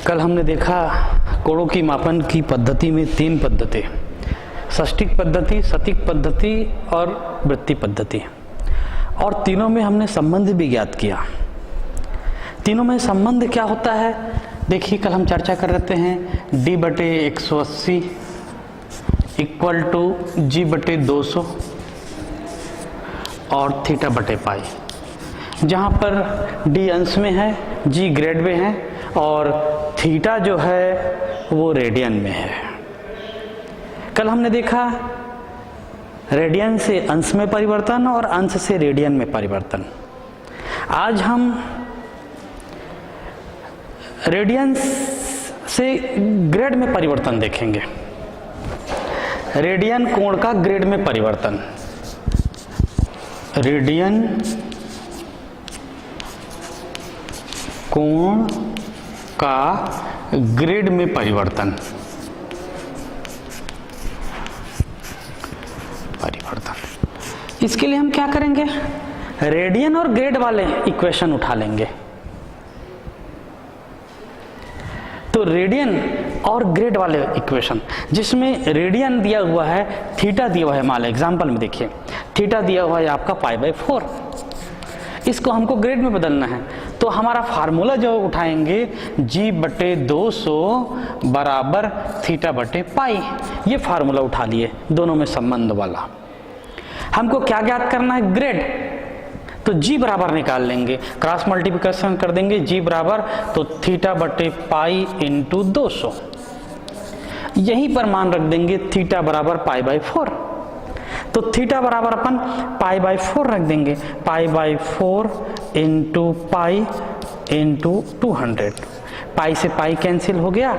कल हमने देखा कोणों की मापन की पद्धति में 3 पद्धति, षष्टिक पद्धति, सतिक पद्धति और वृत्ति पद्धति, और तीनों में हमने संबंध भी ज्ञात किया। तीनों में संबंध क्या होता है देखिए, कल हम चर्चा कर रहे हैं d/180 इक्वल टू g/200 और θ/π, जहाँ पर d अंश में है, g ग्रेड में है और थीटा जो है वो रेडियन में है। कल हमने देखा रेडियन से अंश में परिवर्तन और अंश से रेडियन में परिवर्तन। आज हम रेडियन से ग्रेड में परिवर्तन देखेंगे। रेडियन कोण का ग्रेड में परिवर्तन, रेडियन कोण का ग्रेड में परिवर्तन। इसके लिए हम क्या करेंगे, रेडियन और ग्रेड वाले इक्वेशन उठा लेंगे। तो रेडियन और ग्रेड वाले इक्वेशन जिसमें रेडियन दिया हुआ है, थीटा दिया हुआ है, मान लो एग्जांपल में देखिए थीटा दिया हुआ है आपका π/4, इसको हमको ग्रेड में बदलना है। तो हमारा फार्मूला जो उठाएंगे g/200 बराबर θ/π, ये फार्मूला उठा लिए दोनों में संबंध वाला। हमको क्या ज्ञात करना है, ग्रेड, तो g बराबर निकाल लेंगे, क्रॉस मल्टीप्लिकेशन कर देंगे, g बराबर तो θ/π इंटू 200, यहीं पर मान रख देंगे थीटा बराबर π/4, तो थीटा बराबर अपन π/4 रख देंगे, π/4 इंटू पाई इंटू 200, पाई से पाई कैंसिल हो गया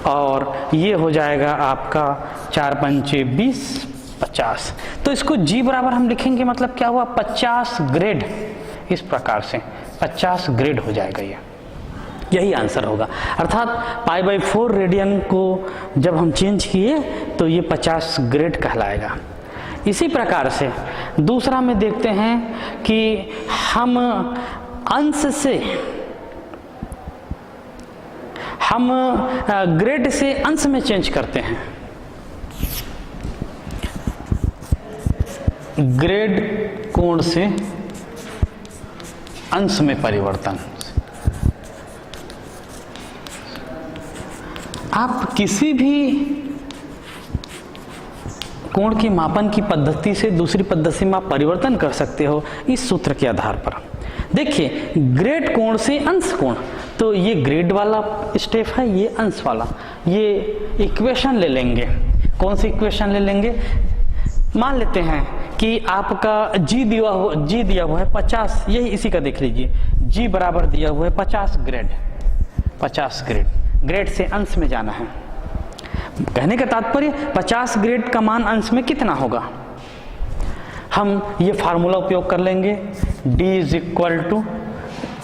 और ये हो जाएगा आपका 4 पंचे 20, 50। तो इसको g बराबर हम लिखेंगे, मतलब क्या हुआ 50 ग्रेड, इस प्रकार से 50 ग्रेड हो जाएगा, यही आंसर होगा। अर्थात π/4 रेडियन को जब हम चेंज किए तो ये 50 ग्रेड कहलाएगा। इसी प्रकार से दूसरा में देखते हैं कि हम अंश से, हम ग्रेड से अंश में चेंज करते हैं। ग्रेड कोण से अंश में परिवर्तन। आप किसी भी कोण की मापन की पद्धति से दूसरी पद्धति में आप परिवर्तन कर सकते हो इस सूत्र के आधार पर। देखिए ग्रेड कोण से अंश कोण, तो ये ग्रेड वाला स्टेप है, ये अंश वाला। ये इक्वेशन ले लेंगे, कौन सी इक्वेशन ले लेंगे, मान लेते हैं कि आपका g दिया हुआ है 50, यही इसी का देख लीजिए, g बराबर दिया हुआ है 50 ग्रेड, 50 ग्रेड, ग्रेड से अंश में जाना है। कहने का तात्पर्य 50 ग्रेड का मान अंश में कितना होगा, हम ये फार्मूला उपयोग कर लेंगे, d is equal to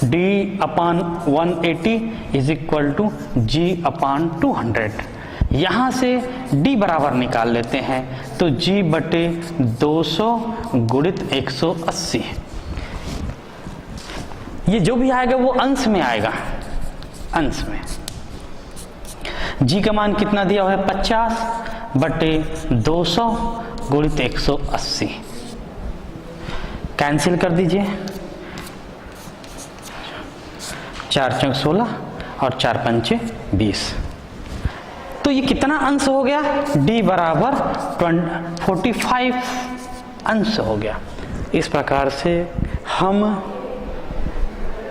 d/180 is equal to g/200। यहाँ से d बराबर निकाल लेते हैं, तो g/200 गुणित 180, ये जो भी आएगा वो अंश में आएगा, अंश में। g का मान कितना दिया हुआ है 50/200 गुणित 180, कैंसिल कर दीजिए, 4 चौक 16 और 4 पंचे 20। तो ये कितना अंश हो गया, d बराबर 45 अंश हो गया। इस प्रकार से हम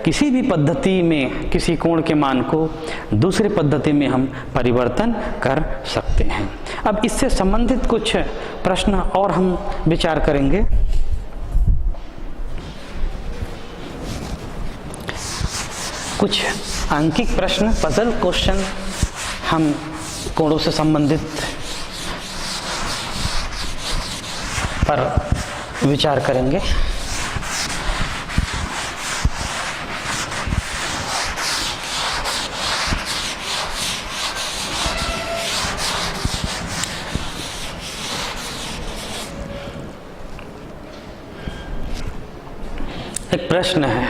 किसी भी पद्धति में किसी कोण के मान को दूसरे पद्धति में हम परिवर्तन कर सकते हैं। अब इससे संबंधित कुछ प्रश्न और हम विचार करेंगे। कुछ अंकिक प्रश्न, पजल क्वेश्चन हम कोणों से संबंधित पर विचार करेंगे। एक प्रश्न है,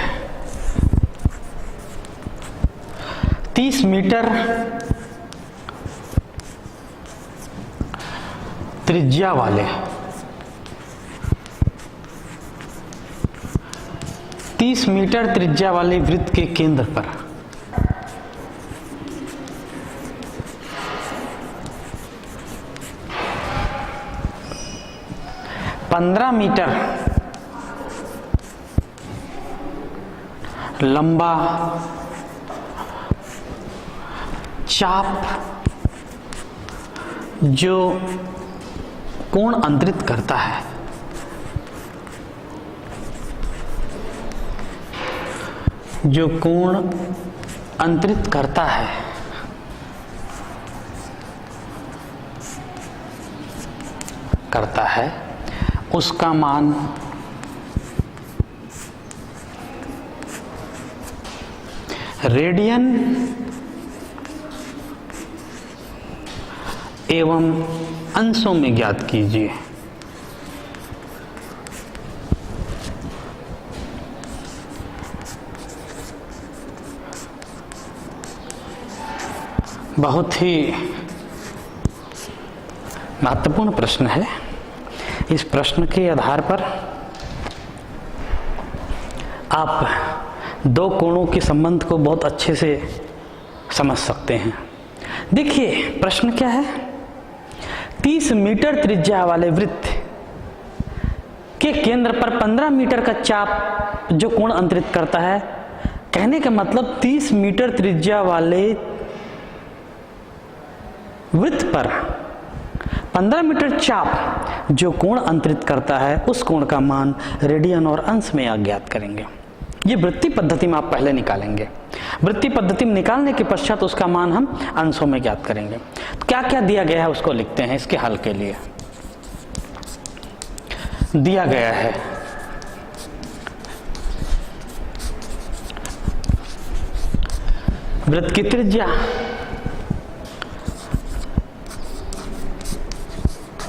30 मीटर त्रिज्या वाले 30 मीटर त्रिज्या वाले वृत्त के केंद्र पर 15 मीटर लंबा चाप जो कोण अंतरित करता है, जो कोण अंतरित करता है उसका मान रेडियन एवं अंशों में ज्ञात कीजिए। बहुत ही महत्वपूर्ण प्रश्न है। इस प्रश्न के आधार पर आप दो कोणों के संबंध को बहुत अच्छे से समझ सकते हैं। देखिए प्रश्न क्या है, 30 मीटर त्रिज्या वाले वृत्त के केंद्र पर 15 मीटर का चाप जो कोण अंतरित करता है। कहने का मतलब 30 मीटर त्रिज्या वाले वृत्त पर 15 मीटर चाप जो कोण अंतरित करता है उस कोण का मान रेडियन और अंश में अज्ञात करेंगे। ये वृत्ति पद्धति में आप पहले निकालेंगे। वृत्ति पद्धति में निकालने के पश्चात उसका मान हम अंशों में ज्ञात करेंगे। तो क्या क्या दिया गया है उसको लिखते हैं। इसके हल के लिए दिया गया है वृत्त की त्रिज्या,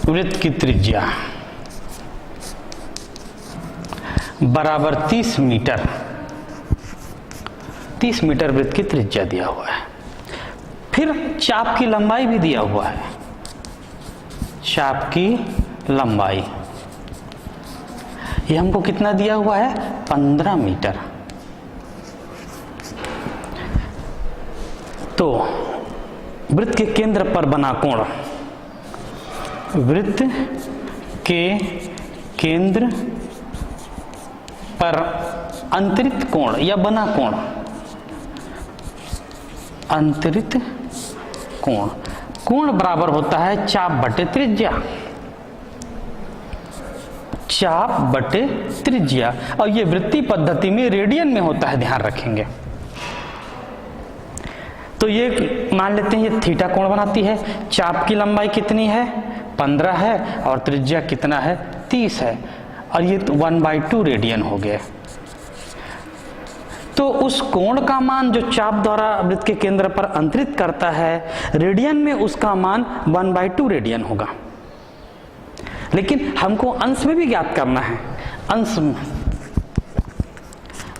वृत्त की त्रिज्या बराबर 30 मीटर, 30 मीटर वृत्त की त्रिज्या दिया हुआ है। फिर चाप की लंबाई भी दिया हुआ है, चाप की लंबाई ये हमको कितना दिया हुआ है, 15 मीटर। तो वृत्त के केंद्र पर बना कोण, वृत्त के केंद्र पर अंतरित कोण या बना कोण, अंतरित कोण, कोण बराबर होता है चाप बटे त्रिज्या, चाप बटे त्रिज्या। और ये वृत्ति पद्धति में रेडियन में होता है, ध्यान रखेंगे। तो ये मान लेते हैं ये थीटा कोण बनाती है। चाप की लंबाई कितनी है, 15 है और त्रिज्या कितना है, 30 है और ये 1/2 रेडियन हो गया। तो उस कोण का मान जो चाप द्वारा वृत्त के केंद्र पर अंतरित करता है रेडियन में, उसका मान 1/2 रेडियन होगा। लेकिन हमको अंश में भी ज्ञात करना है,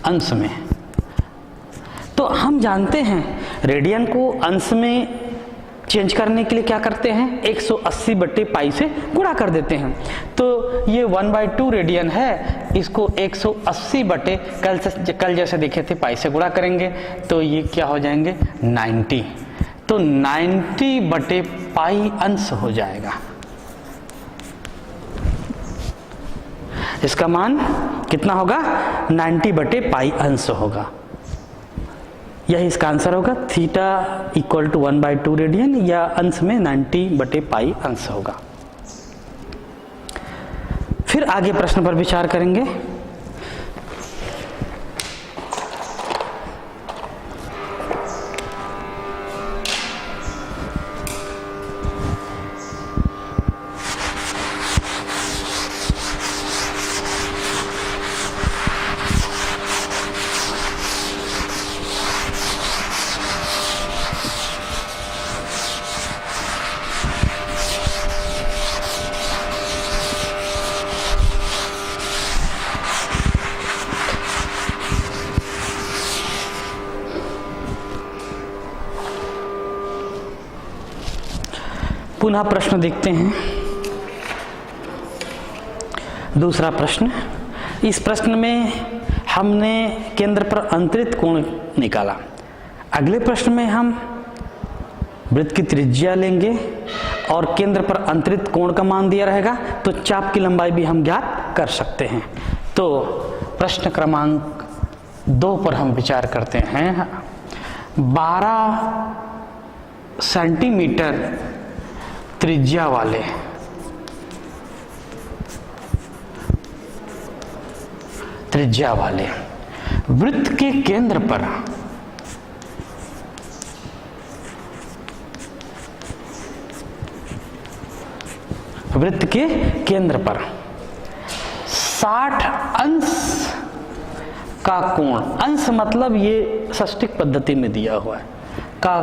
अंश में तो हम जानते हैं रेडियन को अंश में चेंज करने के लिए क्या करते हैं, 180 बटे पाई से गुणा कर देते हैं। तो ये 1/2 रेडियन है, इसको 180 बटे कल जैसे देखे थे पाई से गुणा करेंगे तो ये क्या हो जाएंगे 90। तो 90 बटे पाई अंश हो जाएगा। इसका मान कितना होगा, 90 बटे पाई अंश होगा। यही इसका आंसर होगा। थीटा इक्वल टू 1/2 रेडियन या अंश में 90 बटे पाई अंश होगा। फिर आगे प्रश्न पर विचार करेंगे। पुनः प्रश्न देखते हैं। दूसरा प्रश्न, इस प्रश्न में हमने केंद्र पर अंतरित कोण निकाला। अगले प्रश्न में हम वृत्त की त्रिज्या लेंगे और केंद्र पर अंतरित कोण का मान दिया रहेगा, तो चाप की लंबाई भी हम ज्ञात कर सकते हैं। तो प्रश्न क्रमांक 2 पर हम विचार करते हैं। 12 सेंटीमीटर त्रिज्या वाले वृत्त के केंद्र पर वृत्त के केंद्र पर 60 अंश का कोण, अंश मतलब ये षष्टिक पद्धति में दिया हुआ है, का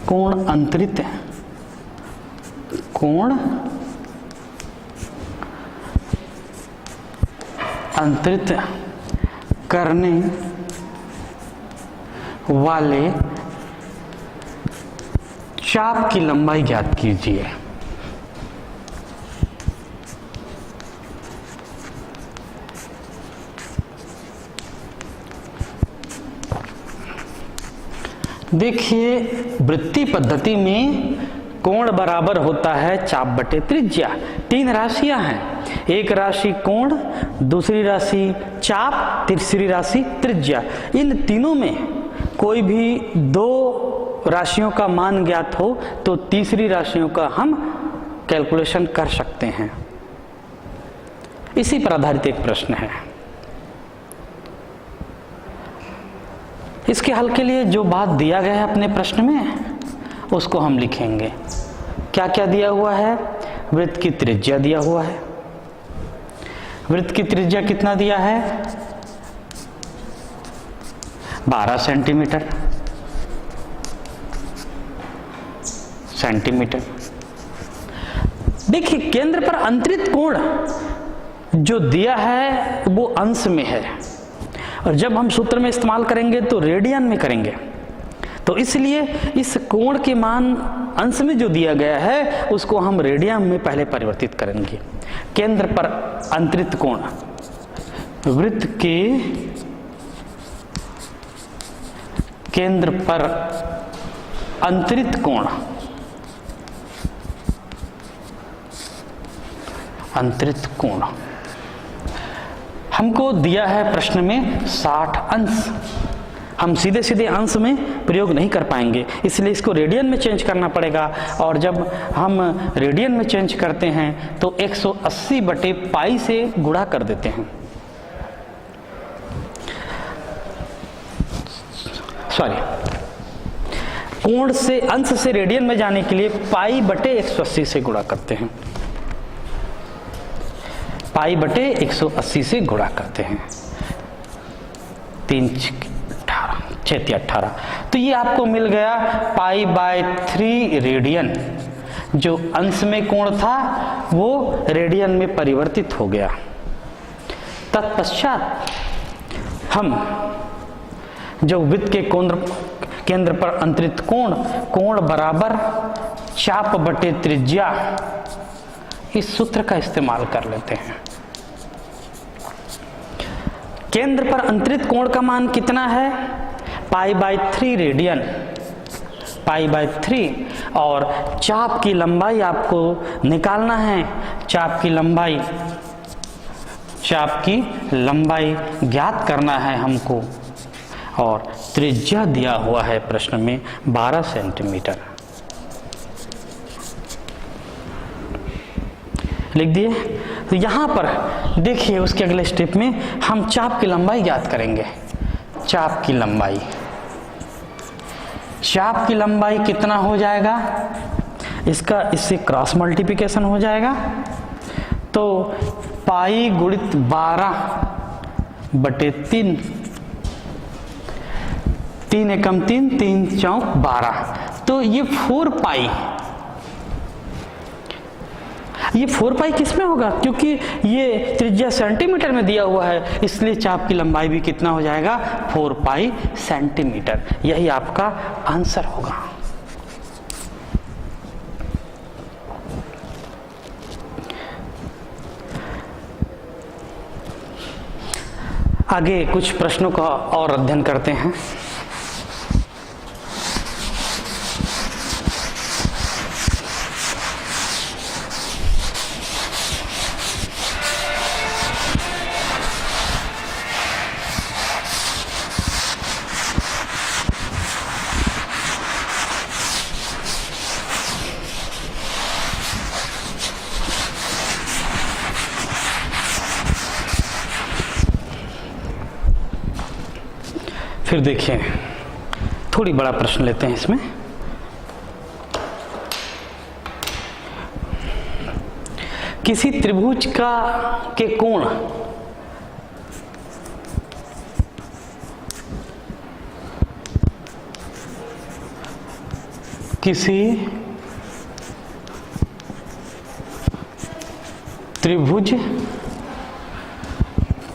कोण अंतरित है, कोण अंतरित करने वाले चाप की लंबाई ज्ञात कीजिए। देखिए, वृत्तीय पद्धति में कोण बराबर होता है चाप बटे त्रिज्या। 3 राशियां हैं, एक राशि कोण, दूसरी राशि चाप, तीसरी राशि त्रिज्या। इन तीनों में कोई भी 2 राशियों का मान ज्ञात हो तो तीसरी राशियों का हम कैलकुलेशन कर सकते हैं। इसी पर आधारित एक प्रश्न है। इसके हल के लिए जो बात दिया गया है अपने प्रश्न में, उसको हम लिखेंगे। क्या क्या दिया हुआ है? वृत्त की त्रिज्या दिया हुआ है। वृत्त की त्रिज्या कितना दिया है? 12 सेंटीमीटर। देखिए, केंद्र पर अंतरित कोण जो दिया है वो अंश में है, और जब हम सूत्र में इस्तेमाल करेंगे तो रेडियन में करेंगे। तो इसलिए इस कोण के मान अंश में जो दिया गया है उसको हम रेडियन में पहले परिवर्तित करेंगे। केंद्र पर अंतरित कोण, वृत्त के केंद्र पर अंतरित कोण, हमको दिया है प्रश्न में 60 अंश। हम सीधे सीधे अंश में प्रयोग नहीं कर पाएंगे, इसलिए इसको रेडियन में चेंज करना पड़ेगा। और जब हम रेडियन में चेंज करते हैं तो 180 बटे पाई से गुणा कर देते हैं। कोण से अंश से रेडियन में जाने के लिए पाई बटे 180 से गुणा करते हैं। पाई बटे 180 से गुणा करते हैं। 3 6 18, तो ये आपको मिल गया π/3 रेडियन। जो अंश में कोण था वो रेडियन में परिवर्तित हो गया। तत्पश्चात हम जो वृत्त के केंद्र पर अंतरित कोण बराबर चाप बटे त्रिज्या, इस सूत्र का इस्तेमाल कर लेते हैं। केंद्र पर अंतरित कोण का मान कितना है? π/3 रेडियन, π/3। और चाप की लंबाई आपको निकालना है। चाप की लंबाई ज्ञात करना है हमको, और त्रिज्या दिया हुआ है प्रश्न में 12 सेंटीमीटर। लिख दिए। तो यहां पर देखिए, उसके अगले स्टेप में हम चाप की लंबाई ज्ञात करेंगे। चाप की लंबाई कितना हो जाएगा? इससे क्रॉस मल्टीप्लिकेशन हो जाएगा। तो पाई गुणित 12 बटे 3, 3 एकम 3, 3 चौक 12। तो ये 4 पाई, ये 4 पाई किस में होगा? क्योंकि ये त्रिज्या सेंटीमीटर में दिया हुआ है, इसलिए चाप की लंबाई भी कितना हो जाएगा? 4 पाई सेंटीमीटर। यही आपका आंसर होगा। आगे कुछ प्रश्नों का और अध्ययन करते हैं। फिर देखिए, थोड़ी बड़ा प्रश्न लेते हैं इसमें। किसी त्रिभुज के कोण किसी त्रिभुज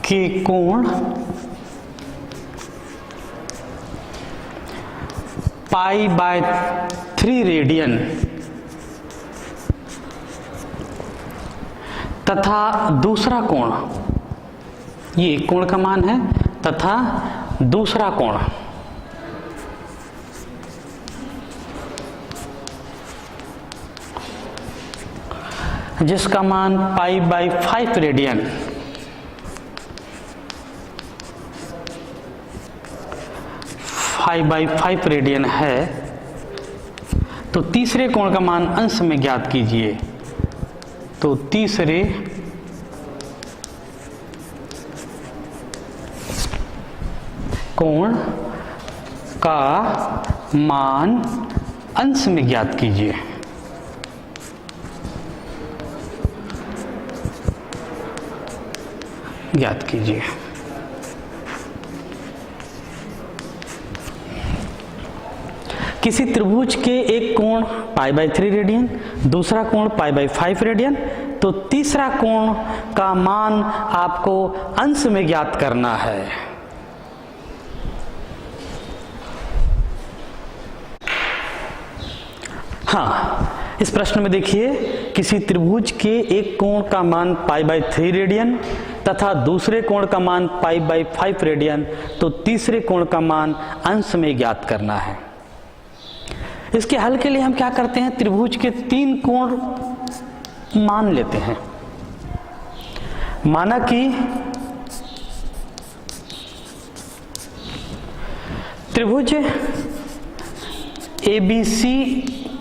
के कोण π/3 रेडियन तथा दूसरा कोण, ये एक कोण का मान है, तथा दूसरा कोण जिसका मान π/5 रेडियन π/5 रेडियन है, तो तीसरे कोण का मान अंश में ज्ञात कीजिए। तो तीसरे कोण का मान अंश में ज्ञात कीजिए। ज्ञात कीजिए। किसी त्रिभुज के एक कोण π/3 रेडियन, दूसरा कोण π/5 रेडियन, तो तीसरा कोण का मान आपको अंश में ज्ञात करना है। हाँ, इस प्रश्न में देखिए, किसी त्रिभुज के एक कोण का मान π/3 रेडियन तथा दूसरे कोण का मान π/5 रेडियन, तो तीसरे कोण का मान अंश में ज्ञात करना है। इसके हल के लिए हम क्या करते हैं, त्रिभुज के 3 कोण मान लेते हैं। माना कि त्रिभुज ABC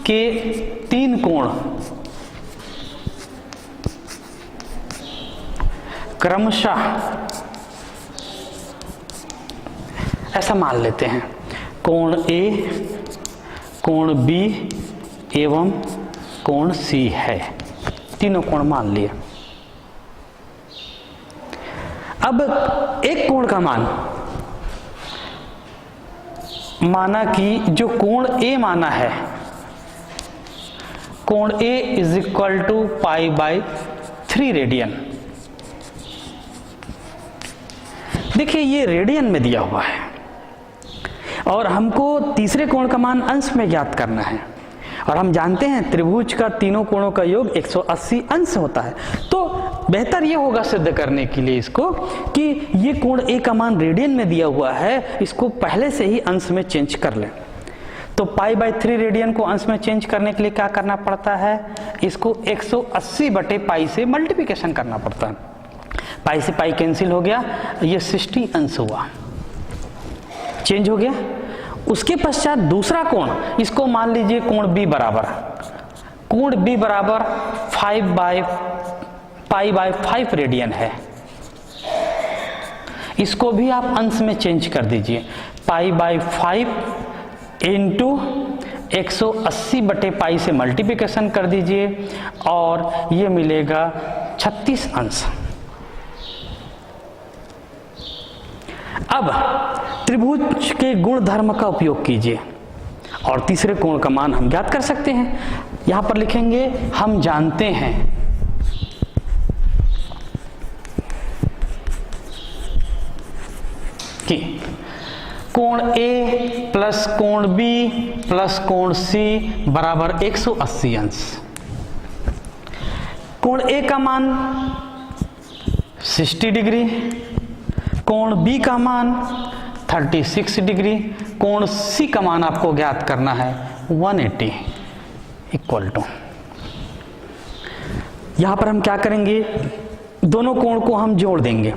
के 3 कोण क्रमशः, ऐसा मान लेते हैं, कोण A, कोण B एवं कोण C है। तीनों कोण मान लिए। अब एक कोण का मान, माना कि जो कोण A माना है, कोण A is equal to π/3 radian. देखिए, ये रेडियन में दिया हुआ है और हमको तीसरे कोण का मान अंश में ज्ञात करना है, और हम जानते हैं त्रिभुज का तीनों कोणों का योग 180 अंश होता है। तो बेहतर ये होगा सिद्ध करने के लिए इसको कि ये कोण A का मान रेडियन में दिया हुआ है, इसको पहले से ही अंश में चेंज कर लें। तो π/3 रेडियन को अंश में चेंज करने के लिए क्या करना पड़ता है, इसको 180/π से मल्टीप्लिकेशन करना पड़ता है। पाई से पाई कैंसिल हो गया, ये 60 अंश हुआ, चेंज हो गया। उसके पश्चात दूसरा कोण, इसको मान लीजिए कोण B बराबर, कोण B बराबर π/5 रेडियन है। इसको भी आप अंश में चेंज कर दीजिए, π/5 इंटू 180/π से मल्टीप्लिकेशन कर दीजिए और ये मिलेगा 36 अंश। अब त्रिभुज के गुण धर्म का उपयोग कीजिए और तीसरे कोण का मान हम ज्ञात कर सकते हैं। यहां पर लिखेंगे, हम जानते हैं कि कोण A प्लस कोण B प्लस कोण C बराबर 180 अंश। कोण A का मान 60 डिग्री कोण बी का मान 36 डिग्री, कोण सी का मान आपको ज्ञात करना है 180 इक्वल टू, यहां पर हम क्या करेंगे, दोनों कोण को हम जोड़ देंगे,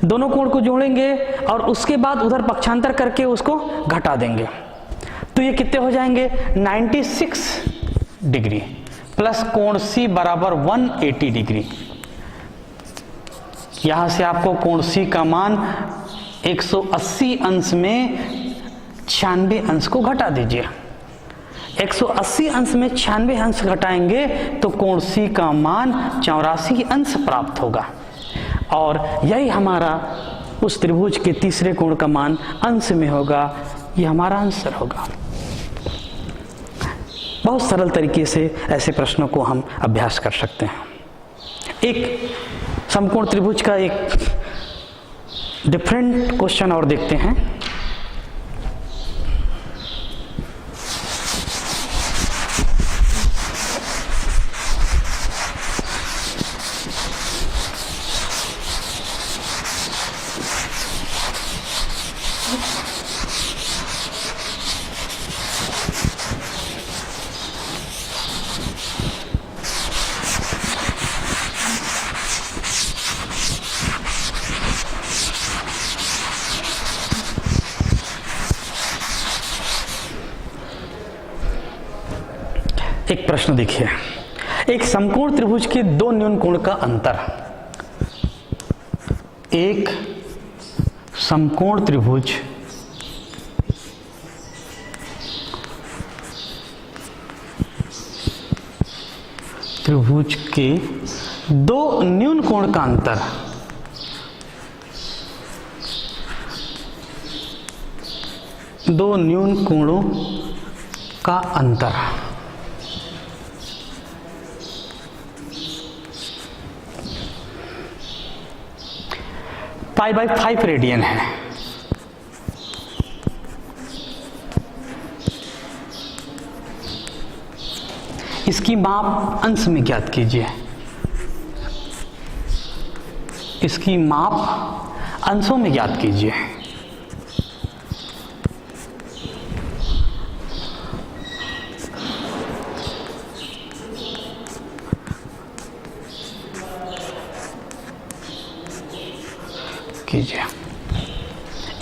दोनों कोण को जोड़ेंगे और उसके बाद उधर पक्षांतर करके उसको घटा देंगे, तो ये कितने हो जाएंगे 96 डिग्री प्लस कोण सी बराबर 180 डिग्री। यहां से आपको कोण सी का मान 180 अंश में 96 अंश को घटा दीजिए, 180 अंश में 96 अंश घटाएंगे तो कोण सी का मान 84 अंश प्राप्त होगा, और यही हमारा उस त्रिभुज के तीसरे कोण का मान अंश में होगा, ये हमारा आंसर होगा। बहुत सरल तरीके से ऐसे प्रश्नों को हम अभ्यास कर सकते हैं। एक समकोण त्रिभुज का एक डिफरेंट क्वेश्चन और देखते हैं। एक प्रश्न देखिए, एक समकोण त्रिभुज के दो न्यून कोण का अंतर, एक समकोण त्रिभुज के दो न्यून कोण का अंतर, दो न्यून कोणों का अंतर π/5 रेडियन है। इसकी माप अंश में ज्ञात कीजिए, इसकी माप अंशों में ज्ञात कीजिए।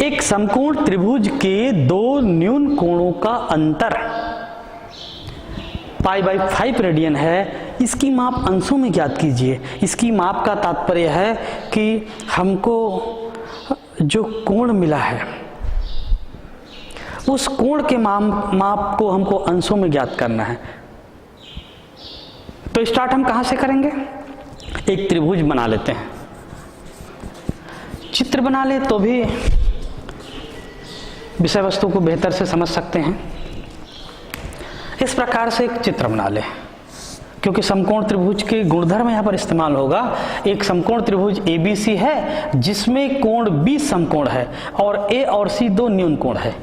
एक समकोण त्रिभुज के दो न्यून कोणों का अंतर π/5 रेडियन है, इसकी माप अंशों में ज्ञात कीजिए। इसकी माप का तात्पर्य है कि हमको जो कोण मिला है उस कोण के माप को हमको अंशों में ज्ञात करना है। तो स्टार्ट हम कहां से करेंगे, एक त्रिभुज बना लेते हैं। चित्र बना ले तो भी विषय वस्तु को बेहतर से समझ सकते हैं। इस प्रकार से एक चित्र बना ले, क्योंकि समकोण त्रिभुज के गुणधर्म यहां पर इस्तेमाल होगा। एक समकोण त्रिभुज ABC है जिसमें कोण B समकोण है और A और C दो न्यून कोण है।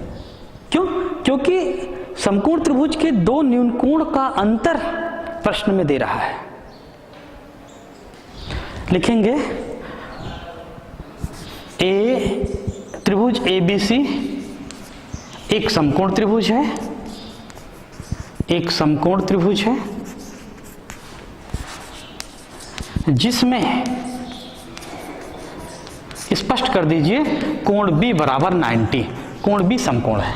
क्यों? क्योंकि समकोण त्रिभुज के दो न्यून कोण का अंतर प्रश्न में दे रहा है। लिखेंगे त्रिभुज ABC एक समकोण त्रिभुज है, एक समकोण त्रिभुज है जिसमें स्पष्ट कर दीजिए कोण B बराबर 90, कोण B समकोण है।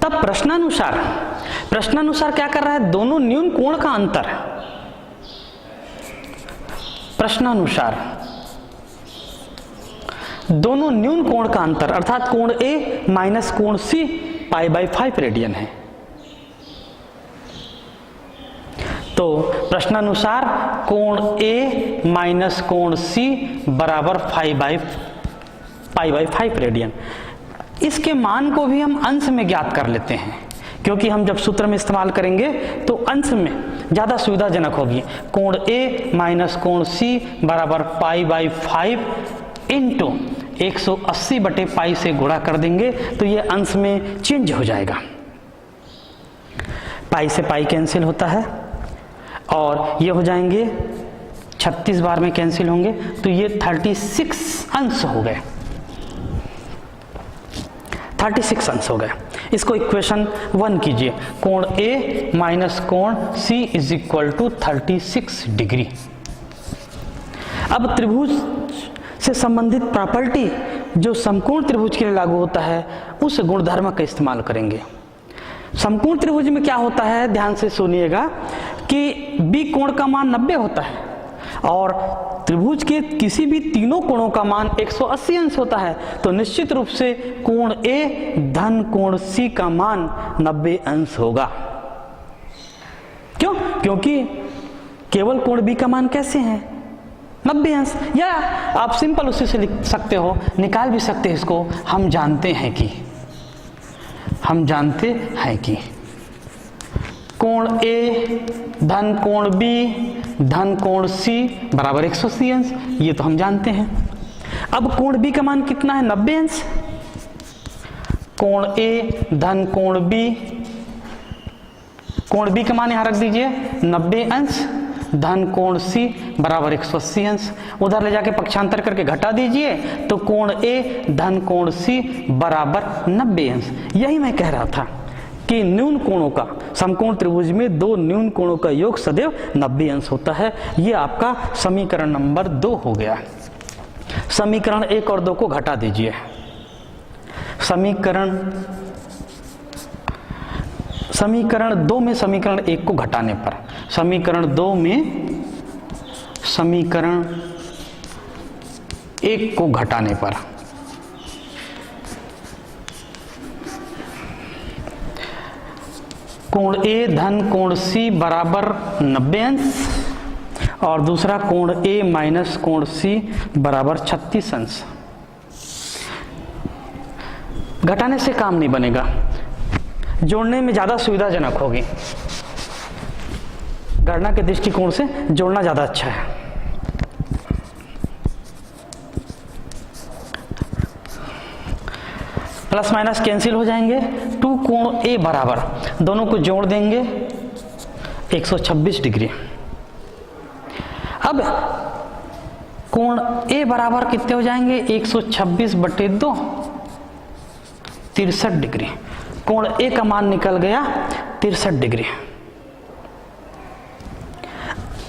तब प्रश्नानुसार क्या कर रहा है, दोनों न्यून कोण का अंतर, प्रश्नानुसार दोनों न्यून कोण का अंतर अर्थात कोण A माइनस कोण C π/5 रेडियन है। तो प्रश्नानुसार कोण A माइनस कोण C बराबर π/5 रेडियन। इसके मान को भी हम अंश में ज्ञात कर लेते हैं, क्योंकि हम जब सूत्र में इस्तेमाल करेंगे तो अंश में ज़्यादा सुविधाजनक होगी। कोण A माइनस कोण C बराबर π/5 इंटू 180/π से गुणा कर देंगे तो ये अंश में चेंज हो जाएगा। पाई से पाई कैंसिल होता है और ये हो जाएंगे 36 बार में कैंसिल होंगे, तो ये 36 अंश हो गए, 36 अंश हो गए। इसको इक्वेशन 1 कीजिए, कोण A माइनस कोण C is equal to 36 degree. अब त्रिभुज से संबंधित प्रॉपर्टी जो समकोण त्रिभुज के लिए लागू होता है, उस गुणधर्म का इस्तेमाल करेंगे। समकोण त्रिभुज में क्या होता है, ध्यान से सुनिएगा कि B कोण का मान 90 होता है और त्रिभुज के किसी भी तीनों कोणों का मान 180 अंश होता है, तो निश्चित रूप से कोण A धन कोण C का मान 90 अंश होगा। क्यों? क्योंकि केवल कोण B का मान कैसे है, 90 अंश। या आप सिंपल उसी से लिख सकते हो, निकाल भी सकते हैं इसको, हम जानते हैं कि कोण A धन कोण B धन कोण C बराबर 180 अंश, ये तो हम जानते हैं। अब कोण B का मान कितना है, 90 अंश। कोण A धन कोण B, कोण B का मान यहां रख दीजिए 90 अंश, धन कोण C बराबर 180 अंश। उधर ले जाके पक्षांतर करके घटा दीजिए, तो कोण A धन कोण C बराबर 90 अंश। यही मैं कह रहा था कि न्यून कोणों का, समकोण त्रिभुज में दो न्यून कोणों का योग सदैव 90 अंश होता है। ये आपका समीकरण नंबर 2 हो गया। समीकरण 1 और 2 को घटा दीजिए। समीकरण 2 में समीकरण 1 को घटाने पर, समीकरण 2 में समीकरण 1 को घटाने पर कोण A धन कोण C बराबर 90 अंश और दूसरा कोण A माइनस कोण C बराबर 36 अंश। घटाने से काम नहीं बनेगा, जोड़ने में ज्यादा सुविधाजनक होगी। गणना के दृष्टिकोण से जोड़ना ज्यादा अच्छा है। प्लस माइनस कैंसिल हो जाएंगे, 2 कोण A बराबर, दोनों को जोड़ देंगे 126 डिग्री। अब कोण A बराबर कितने हो जाएंगे, 126/2, 63 डिग्री। कोण A का मान निकल गया 63 डिग्री।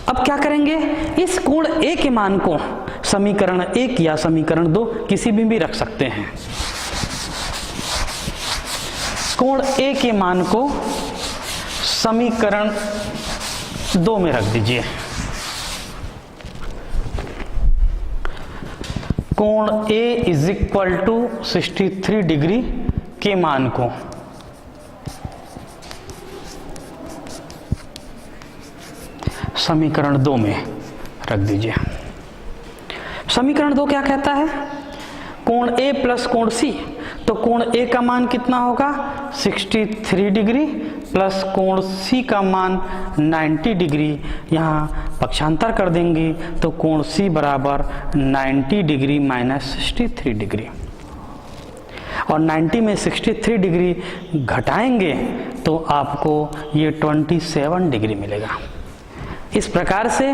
अब क्या करेंगे, इस कोण A के मान को समीकरण 1 या समीकरण 2 किसी भी रख सकते हैं। कोण A के मान को समीकरण 2 में रख दीजिए। कोण A is equal to 63 degree के मान को समीकरण 2 में रख दीजिए। समीकरण 2 क्या कहता है, कोण A प्लस कोण C, तो कोण A का मान कितना होगा, 63 डिग्री प्लस कोण C का मान 90 डिग्री। यहाँ पक्षांतर कर देंगे तो कोण C बराबर 90 डिग्री माइनस 63 डिग्री, और 90 में 63 डिग्री घटाएंगे तो आपको ये 27 डिग्री मिलेगा। इस प्रकार से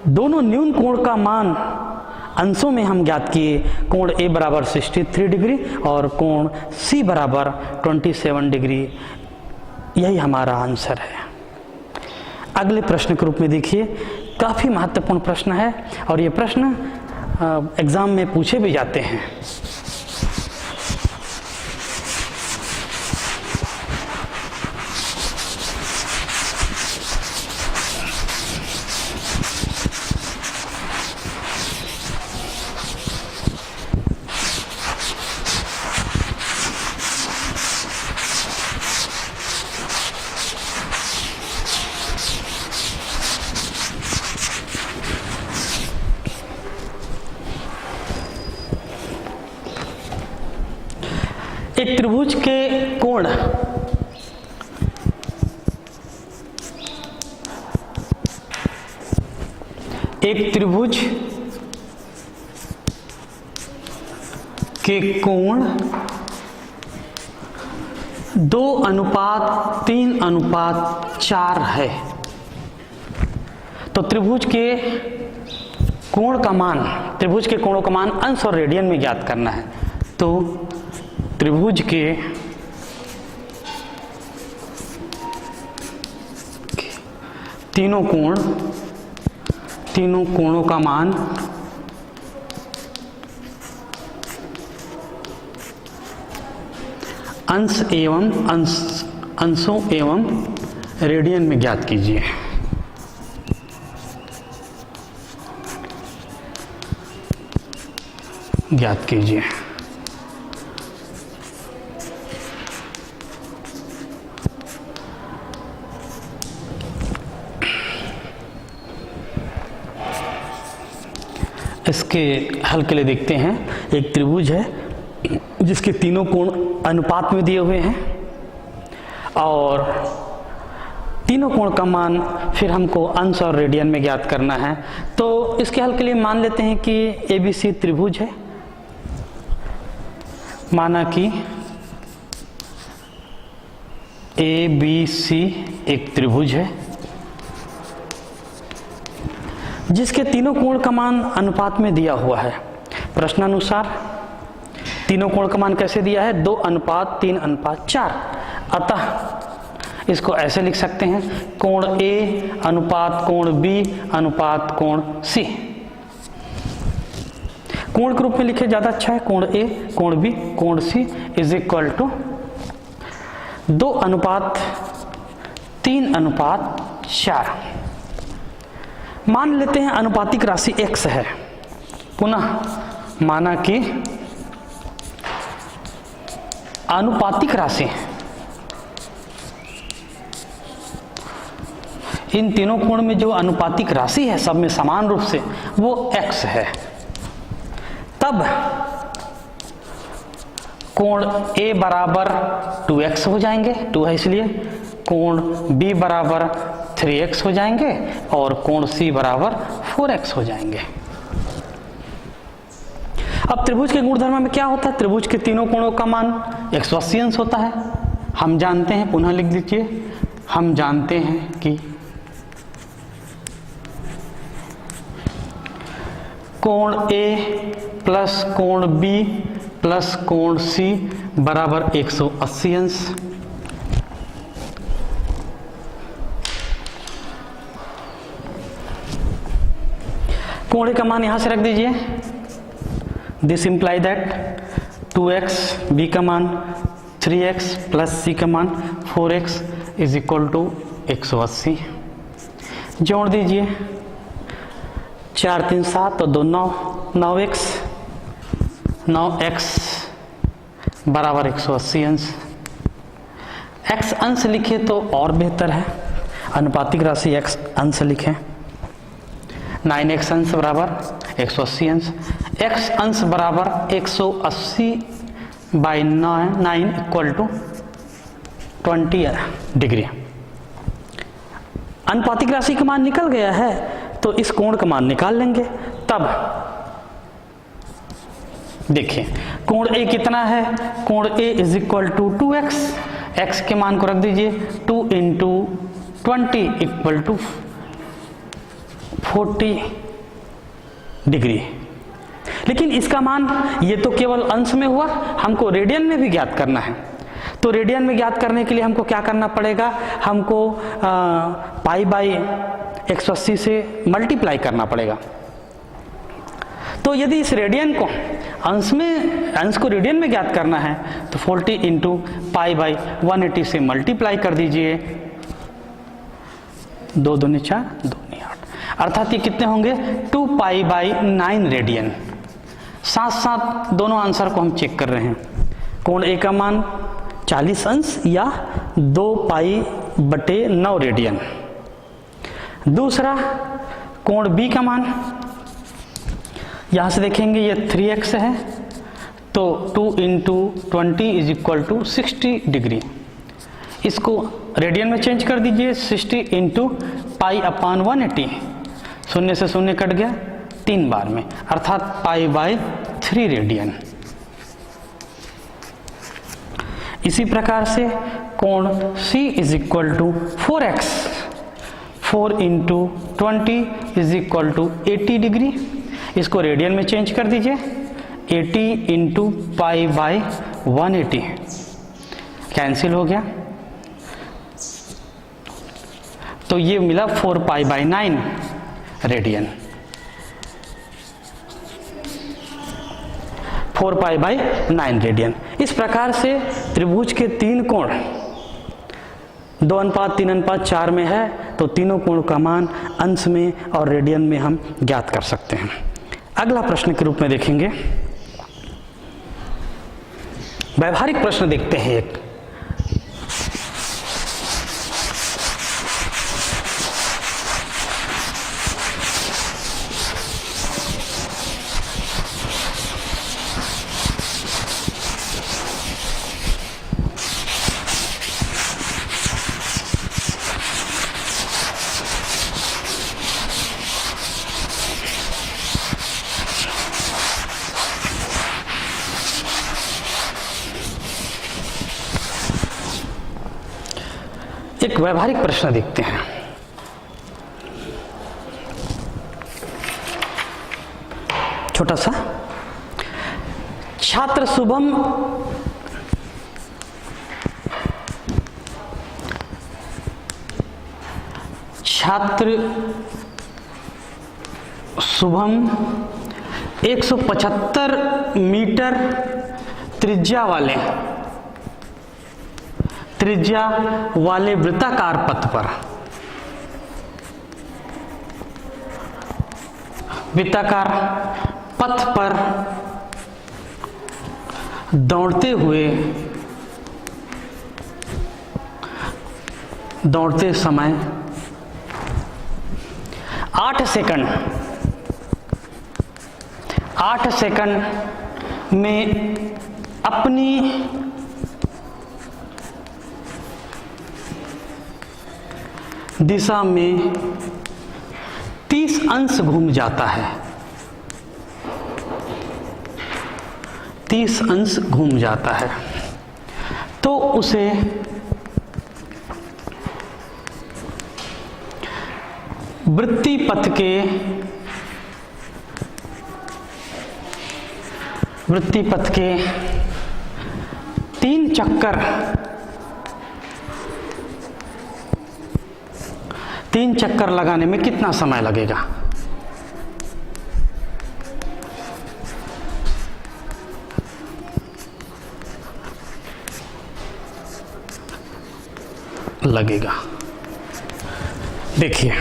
दोनों न्यून कोण का मान अंशों में हम ज्ञात किए, कोण A बराबर 63 डिग्री और कोण C बराबर 27 डिग्री। यही हमारा आंसर है। अगले प्रश्न के रूप में देखिए, काफी महत्वपूर्ण प्रश्न है और ये प्रश्न एग्जाम में पूछे भी जाते हैं। एक त्रिभुज के कोण दो अनुपात 3 अनुपात 4 है। तो त्रिभुज के कोण का मान, त्रिभुज के कोणों का मान अंश और रेडियन में ज्ञात करना है। तो त्रिभुज के तीनों कोणों का मान अंशों एवं रेडियन में ज्ञात कीजिए। इसके हल के लिए देखते हैं। एक त्रिभुज है जिसके तीनों कोण अनुपात में दिए हुए हैं और तीनों कोण का मान फिर हमको अंश और रेडियन में ज्ञात करना है। तो इसके हल के लिए मान लेते हैं कि ABC त्रिभुज है। माना कि ABC एक त्रिभुज है जिसके तीनों कोण का मान अनुपात में दिया हुआ है। प्रश्नानुसार तीनों कोण का मान कैसे दिया है? 2:3:4। अतः इसको ऐसे लिख सकते हैं, कोण A अनुपात कोण B अनुपात कोण C। कोण के रूप में लिखे ज्यादा अच्छा है। कोण A कोण B कोण C इज इक्वल टू 2:3:4। मान लेते हैं अनुपातिक राशि x है। पुनः माना कि अनुपातिक राशि इन तीनों कोण में जो अनुपातिक राशि है सब में समान रूप से वो x है। तब कोण A बराबर 2x हो जाएंगे, 2 है इसलिए। कोण B बराबर 3x हो जाएंगे और कोण C बराबर 4x हो जाएंगे। अब त्रिभुज के गुणधर्म में क्या होता है? त्रिभुज के तीनों कोणों का मान 180 अंश होता है। हम जानते हैं, पुनः लिख दीजिए, हम जानते हैं कि कोण A प्लस कोण B प्लस कोण C बराबर 180 अंश। कोण A का मान यहां से रख दीजिए। This imply that 2x, B का मान 3x प्लस C का मान 4x इज इक्वल टू 180। जोड़ दीजिए, 4 3 7 और 2 9, 9x बराबर 180 अंश। x अंश लिखे तो और बेहतर है, अनुपातिक राशि x अंश लिखें। 9x अंश बराबर 180 अंश। x अंश बराबर 180/9 इक्वल टू 20 डिग्री। अनुपातिक राशि का मान निकल गया है तो इस कोण का मान निकाल लेंगे। तब देखिए कोण A कितना है? कोण A is equal to 2x। x के मान को रख दीजिए, 2 × 20 इक्वल टू 40 डिग्री। लेकिन इसका मान ये तो केवल अंश में हुआ, हमको रेडियन में भी ज्ञात करना है। तो रेडियन में ज्ञात करने के लिए हमको क्या करना पड़ेगा? हमको π/180 से मल्टीप्लाई करना पड़ेगा। तो यदि इस रेडियन को अंश को रेडियन में ज्ञात करना है तो 40 × π/180 से मल्टीप्लाई कर दीजिए। 2 दूनी 4, 2 दूनी 8, अर्थात ये कितने होंगे? 2π/9 रेडियन। साथ साथ दोनों आंसर को हम चेक कर रहे हैं। कोण A का मान 40 अंश या 2π/9 रेडियन। दूसरा कोण B का मान, यहां से देखेंगे ये 3x है तो 2 × 20 इज इक्वल टू 60 डिग्री। इसको रेडियन में चेंज कर दीजिए, 60 × π/180। शून्य से शून्य कट गया 3 बार में, अर्थात π/3 रेडियन। इसी प्रकार से कोण C is equal to 4x, 4 × 20 is equal to 80 degree. इसको रेडियन में चेंज कर दीजिए, 80 इंटू पाई बाई 180 कैंसिल हो गया, तो ये मिला 4 pi by 9 radian, 4 pi by 9 radian. इस प्रकार से त्रिभुज के 3 कोण 2:3:4 में है, तो तीनों कोण का मान अंश में और रेडियन में हम ज्ञात कर सकते हैं। अगला प्रश्न के रूप में देखेंगे, व्यवहारिक प्रश्न देखते हैं एक। एक व्यवहारिक प्रश्न देखते हैं। छोटा सा, छात्र शुभम शुभम 175 मीटर त्रिज्या वाले वृत्ताकार पथ पर दौड़ते समय 8 सेकंड में अपनी दिशा में 30 अंश घूम जाता है, 30 अंश घूम जाता है, तो उसे वृत्ति पथ के 3 चक्कर लगाने में कितना समय लगेगा? देखिए,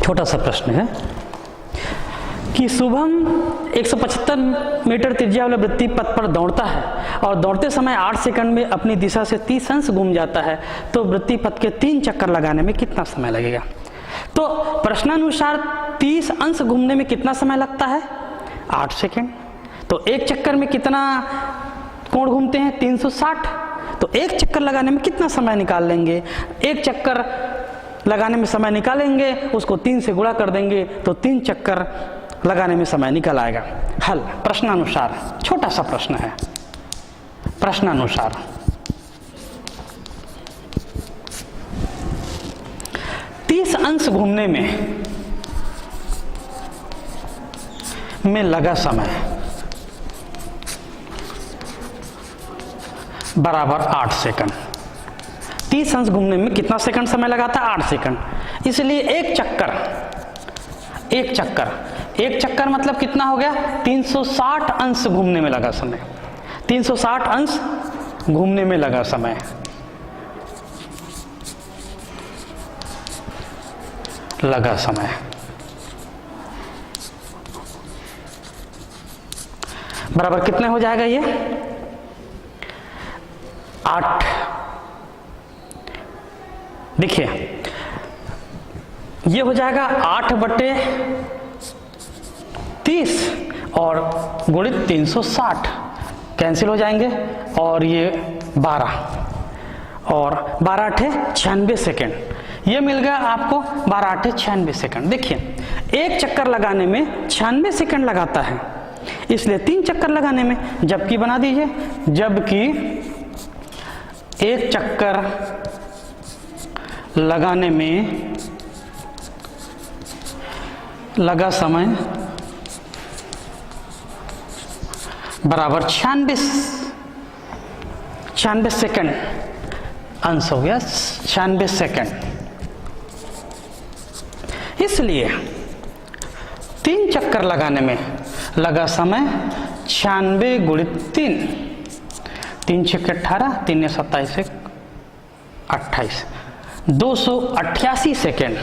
छोटा सा प्रश्न है कि शुभम 175 मीटर त्रिज्या वाले वृत्ति पथ पर दौड़ता है और दौड़ते समय 8 सेकंड में अपनी दिशा से 30 अंश घूम जाता है, तो वृत्ति पथ के 3 चक्कर लगाने में कितना समय लगेगा? तो प्रश्नानुसार 30 अंश घूमने में कितना समय लगता है? 8 सेकंड। तो एक चक्कर में कितना कोण घूमते हैं? 360। तो एक चक्कर लगाने में कितना समय निकाल लेंगे? एक चक्कर लगाने में समय निकालेंगे, उसको 3 से गुणा कर देंगे, तो 3 चक्कर लगाने में समय निकल आएगा। हल प्रश्नानुसार, छोटा सा प्रश्न है। प्रश्नानुसार 30 अंश घूमने में लगा समय बराबर 8 सेकंड। 30 अंश घूमने में कितना सेकंड समय लगा था? 8 सेकंड। इसलिए एक चक्कर मतलब कितना हो गया? 360 अंश घूमने में लगा समय। 360 अंश घूमने में लगा समय बराबर कितने हो जाएगा? ये 8। देखिए, ये हो जाएगा 8/30 और गुणित 360 कैंसिल हो जाएंगे, और ये 12 और 12×8 = 96 सेकेंड। ये मिल गया आपको 12×8 = 96 सेकेंड। देखिए, एक चक्कर लगाने में 96 सेकेंड लगाता है, इसलिए 3 चक्कर लगाने में, जबकि बना दीजिए, जबकि एक चक्कर लगाने में लगा समय बराबर 96 सेकेंड। आंसर हो गया 96 सेकेंड। इसलिए 3 चक्कर लगाने में लगा समय 96 गुणित 3, 3 छक्के 18, 3 27 28, 288 सेकेंड।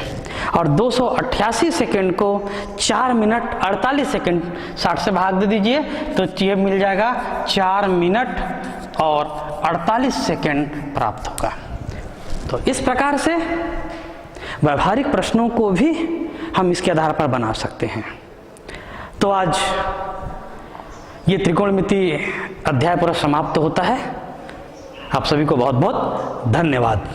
और 288 सेकेंड को 4 मिनट 48 सेकेंड 60 से भाग दे दीजिए तो ये मिल जाएगा 4 मिनट और 48 सेकेंड प्राप्त होगा। तो इस प्रकार से व्यवहारिक प्रश्नों को भी हम इसके आधार पर बना सकते हैं। तो आज ये त्रिकोणमिति अध्याय पूरा समाप्त होता है। आप सभी को बहुत बहुत धन्यवाद।